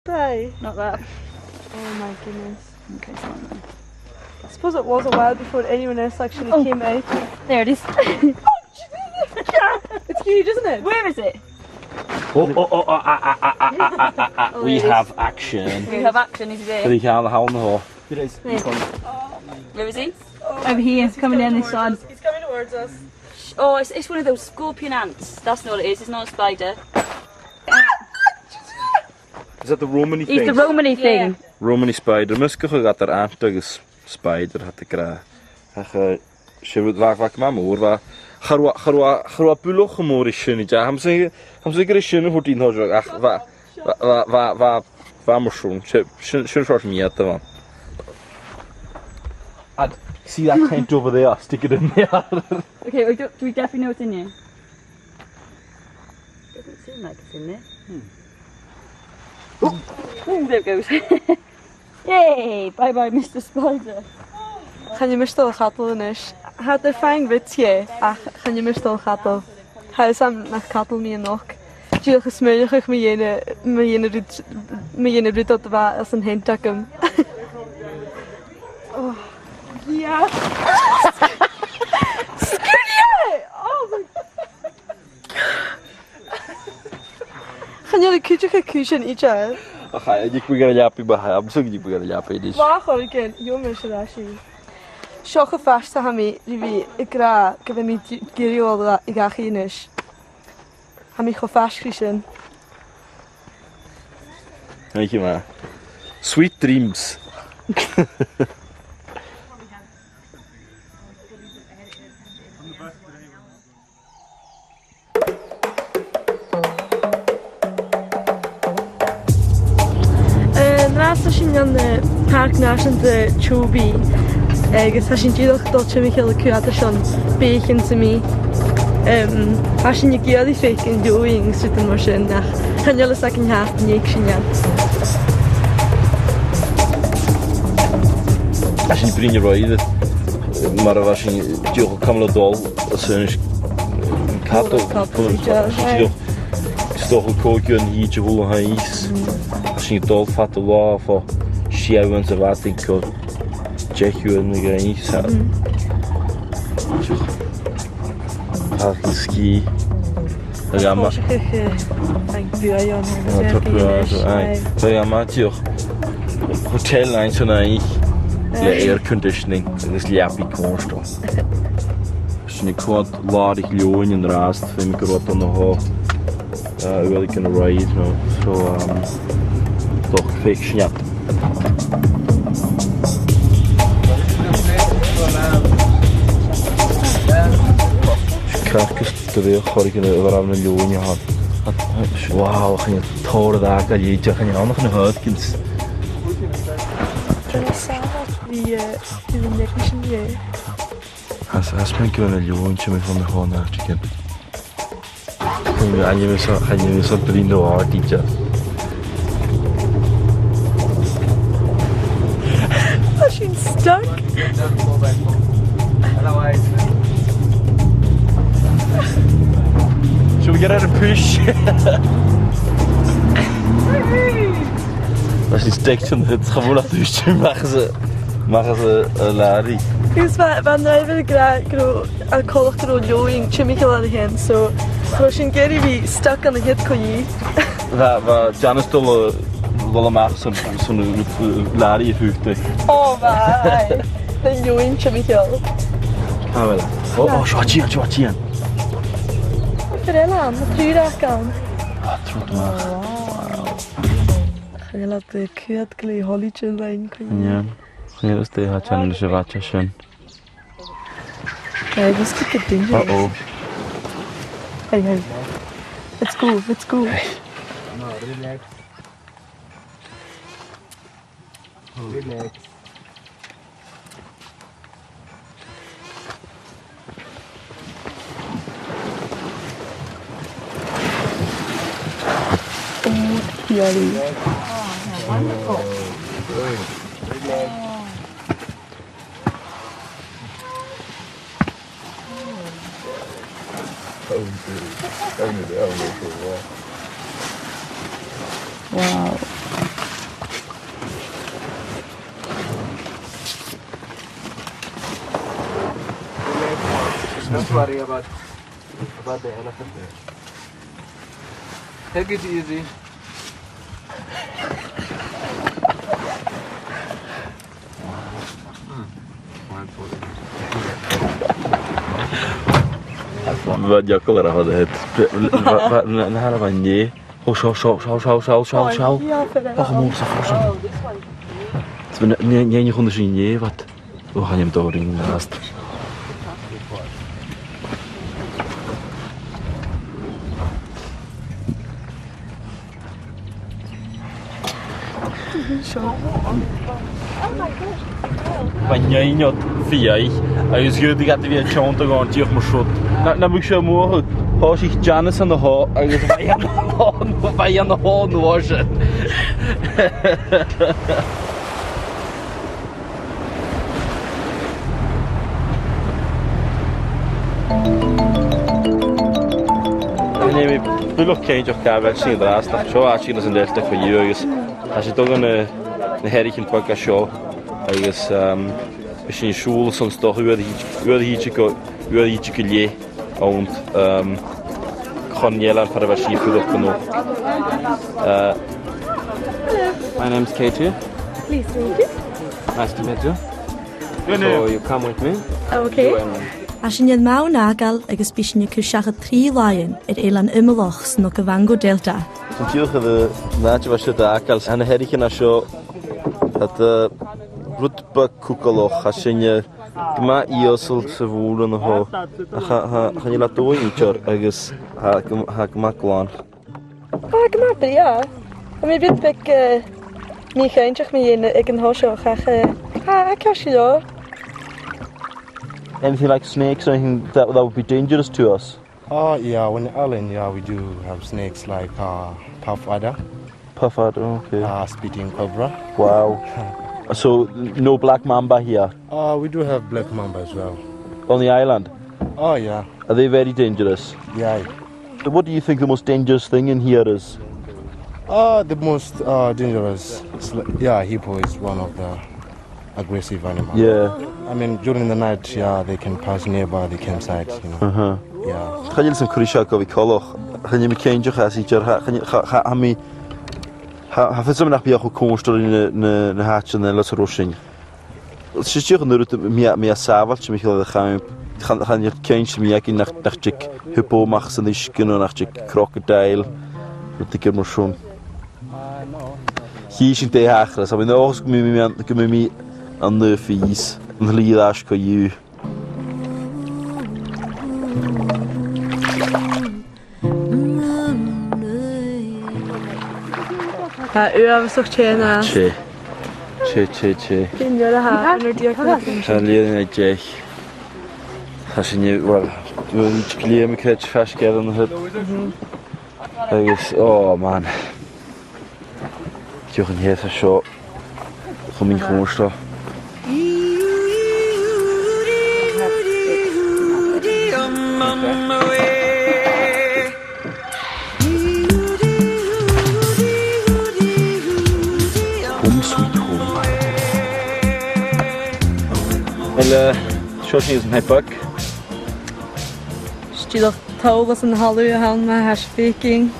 Hey. Not that. Oh my goodness. Okay, so on. I suppose it was a while before anyone else actually came out. There it is. It's huge, isn't it? Where is it? We have action. We have action, is he there? Did he have the hound in the hole? Where is he? Over here, it's coming down this side. He's coming towards us. Oh, it's one of those scorpion ants. That's not what it is, it's not a spider. Is that the Romany thing? It's the Romany thing. Romany spider. Muskig gat er ant agus spider hat gra. Ach shivud vaak ma moor va kharwa buloch moor is shini ja. Ham ze gre shini voor 10 hoor. Ach va mushroom. Shin short me at the one. And see that tent over there, stick it in there. Okay, do we definitely know it's in here? Doesn't seem like it's in there. Ooh, there it goes. Yay! Bye bye, Mr. Spider. Gaan je me stil gattel inis? Had er fijn witje. Ach, gaan je me stil gattel? Hij is aan naar gattel me nog. Jill gesmeunig me jene doet dat waar als een hentakum. Oh. Ja. Skudje! Oh my. Gaan jullie kuutje kuchen iets? Ach ja, ik begin jappie bij. I'm so ik begin jappie dis. Waar gaan ik jongens rashi? Shock vast te hami, lieve ik ra, ik heb niet gerio ik ga geen is. Hami go vast krisen. Weet je maar. Sweet dreams. Naast als je aan de park naast de Chobi, als je hier dat je me heel kwijt is aan beken te me, als je hier die fake in doing zitten maar zijn, dan gaan jullie zeggen ja niet zien ja. Als je niet brengt je rijden, maar als je je kamel dol, als je een kato, toch een kookje en hier je wil gaan iets. Als je dol vat de law voor schijven en zo wat ik kan check je en ik ga iets hebben. Ga ik ski. Dan ga maar. Ja, maar toch. Hotel eins zo naar ik. De air conditioning. Dat is liappie constant. Als je niet kort laat ik leeuwen in de rast, vind ik er wat aan de hoofd. Wil ik een ride, zo toch fiction, ja. Kijk eens te weer, ga ik een leeuwen had. Wauw, ging je toren daar, kan je ga je nog een huidkens. Die netjes niet. Als mijn kunnen leeuwentje met van de gewoon naar te kijken. Ga je weer zo vrienden hard iets. Als je stuck. Should we get out and push? Als je steekt van het gewoon dat douche maken ze lari. Dus wanneer we graag alcohol kro joing chemical aan de hand so als je keer wie stuck aan de hit kon je. Waar Janus toch wel maar zo'n lari vuurte. Oh my. De joing chemical. Ah wel. Oh, Schwarzian. Vertel aan, wat doe je daar kan? Ah, trots maar. Ga je laten kwijt klei holletje zijn kun je. Ja. Ja, dat is de had Jan de watje schön. Ja, das ist ein Ding. Oh. Hey. Let's go. Hey. Relax. Relax. Yummy. Oh, wonderful. Wow. Don't worry about the elephant there. Take it easy. Vad jag kollar på det. Det här var nej. Och schau. Ach, moest afwassen. Nee, je kon dus niet wat. We gaan hem doorringen naast. Maar jij niet via. Hij is goed, die gaat weer chanten gaan, die op mijn shot. Nou, moet ik zo morgen. Als ik Janice aan de hand, hij is bij aan de hand wassen. Nee, ik wil ook geen elkaar wel zien draast. Zo als je dus een deel van jeugd. Als je toch een herretje pakken show, is misschien school soms toch weer iets geleden. Und kann jeder für das Schiff genug. My name's Katie. Please meet you. Nice to meet you. So you come with me. Okay. As sin má nágal agus bisne cúiseacha trí láin élan imimeachs nó go bhango delta. Som tíocha de náte was de akals an herretje na show dat rutba kukaloch a sinne ma iosel se voelen ho gaan je laten hoor agus ha maklaan. Gemaakt, ja. Maar je bent niet geintjes meer in een huisje graag kastje hoor. Anything like snakes or anything that would be dangerous to us? Yeah, on the island, yeah, we do have snakes like puff adder. Puff adder, okay. Spitting cobra. Wow. So no black mamba here? We do have black mamba as well. On the island? Oh yeah. Are they very dangerous? Yeah. What do you think the most dangerous thing in here is? The most dangerous, hippo is one of the aggressive animals. Yeah. I mean, during the night, yeah, they can pass nearby the campsite, you know. Yeah. Ga je eens een kurisha kovi koloch? Ga je me kindje gaan zien? Ga me. Ha fait some nach bi auch konstor in ne hatch en las rushing. Es ist ja nur mir savalt mich gaan je kindje mir in nach chick hippo machen nicht genau nach chick crocodile. Dat ik er schon. Hier sind die hachras, aber noch mir an de fees. En lidash kan je. U was toch tjena. Che. Bin je de haar en die kan. Alleen een jeeg. Als je niet wel een klein beetje vast gedaan hebt. Oh man. Ik ga hier zo. Kom in gewoon staan. Eller shoshing is my book. Stil touwels en hallo hand met haar speaking.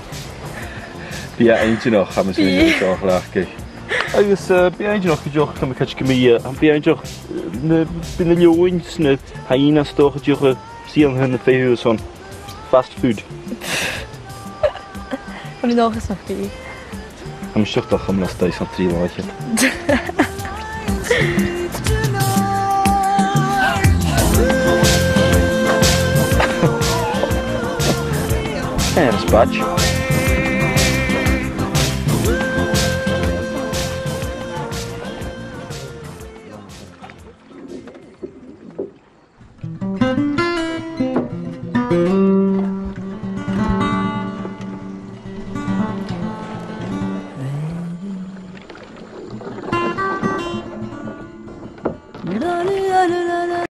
Bia eentje nog, gaan we zo in de lachen. Agus bia eentje nog gejocht, kan ik het gemeen. Bia eentje nog binnen jongens, net hyena toch het joch zien hun twee uur zo'n fast food. Kan je nog eens nog bij? I'm sure toch hem last tijd van 3 laatje. Ja, dat is badge.